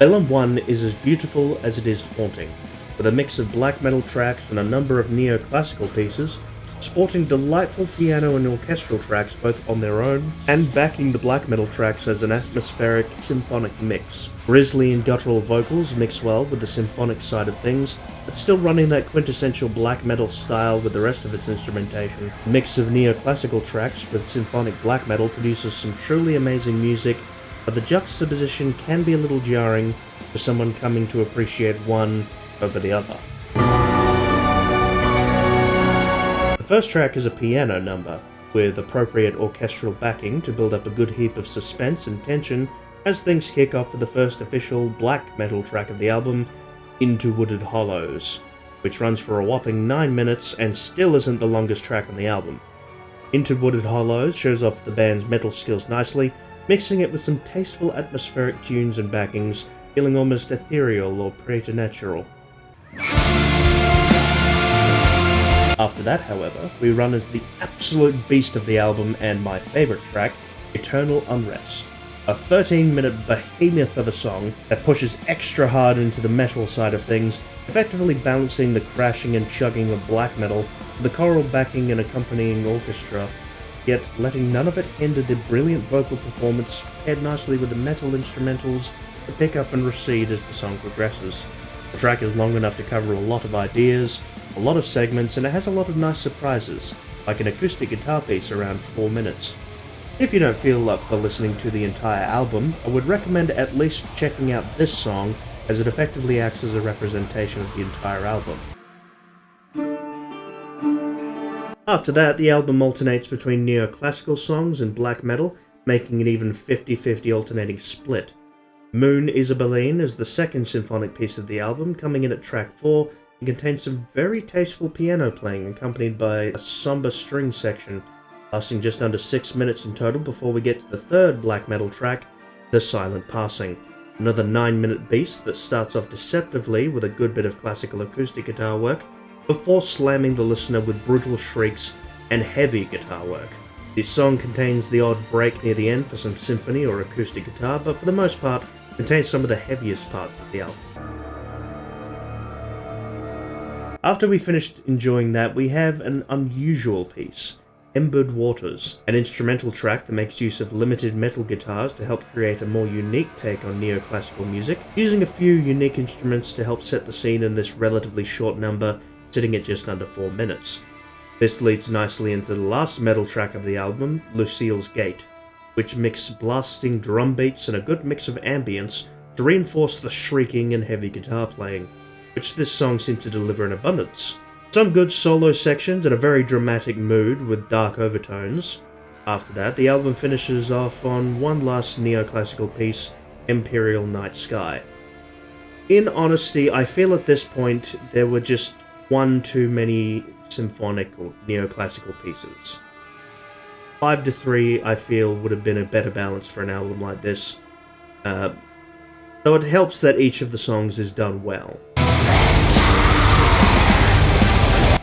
Bellum 1 is as beautiful as it is haunting, with a mix of black metal tracks and a number of neoclassical pieces, sporting delightful piano and orchestral tracks both on their own, and backing the black metal tracks as an atmospheric symphonic mix. Grisly and guttural vocals mix well with the symphonic side of things, but still running that quintessential black metal style with the rest of its instrumentation. A mix of neoclassical tracks with symphonic black metal produces some truly amazing music, but the juxtaposition can be a little jarring for someone coming to appreciate one over the other. The first track is a piano number, with appropriate orchestral backing to build up a good heap of suspense and tension as things kick off for the first official black metal track of the album, Into Wooded Hollows, which runs for a whopping 9 minutes and still isn't the longest track on the album. Into Wooded Hollows shows off the band's metal skills nicely, mixing it with some tasteful atmospheric tunes and backings, feeling almost ethereal or preternatural. After that, however, we run into the absolute beast of the album and my favourite track, Eternal Unrest. A 13-minute behemoth of a song that pushes extra hard into the metal side of things, effectively balancing the crashing and chugging of black metal with the choral backing and accompanying orchestra, yet letting none of it hinder the brilliant vocal performance paired nicely with the metal instrumentals that pick up and recede as the song progresses. The track is long enough to cover a lot of ideas, a lot of segments, and it has a lot of nice surprises, like an acoustic guitar piece around 4 minutes. If you don't feel up for listening to the entire album, I would recommend at least checking out this song, as it effectively acts as a representation of the entire album. After that, the album alternates between neoclassical songs and black metal, making an even 50-50 alternating split. Moon Isabeline is the second symphonic piece of the album, coming in at track 4, and contains some very tasteful piano playing accompanied by a somber string section, lasting just under 6 minutes in total before we get to the third black metal track, The Silent Passing, another 9-minute beast that starts off deceptively with a good bit of classical acoustic guitar work, before slamming the listener with brutal shrieks and heavy guitar work. This song contains the odd break near the end for some symphony or acoustic guitar, but for the most part contains some of the heaviest parts of the album. After we finished enjoying that, we have an unusual piece, Embered Waters, an instrumental track that makes use of limited metal guitars to help create a more unique take on neoclassical music, using a few unique instruments to help set the scene in this relatively short number, sitting at just under 4 minutes. This leads nicely into the last metal track of the album, Lucille's Gate, which mixes blasting drum beats and a good mix of ambience to reinforce the shrieking and heavy guitar playing, which this song seems to deliver in abundance. Some good solo sections and a very dramatic mood with dark overtones. After that, the album finishes off on one last neoclassical piece, Imperial Night Sky. In honesty, I feel at this point there were just one too many symphonic or neoclassical pieces. 5 to 3, I feel, would have been a better balance for an album like this, though it helps that each of the songs is done well.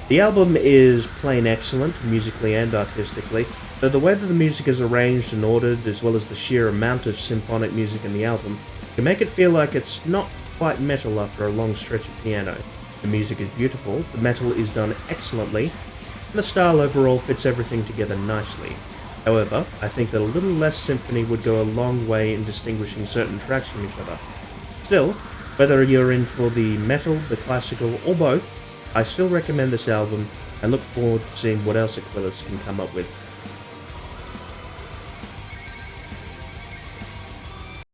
The album is plain excellent, musically and artistically, though the way that the music is arranged and ordered, as well as the sheer amount of symphonic music in the album, can make it feel like it's not quite metal after a long stretch of piano. The music is beautiful, the metal is done excellently, and the style overall fits everything together nicely. However, I think that a little less symphony would go a long way in distinguishing certain tracks from each other. Still, whether you're in for the metal, the classical, or both, I still recommend this album and look forward to seeing what else Aquilus can come up with.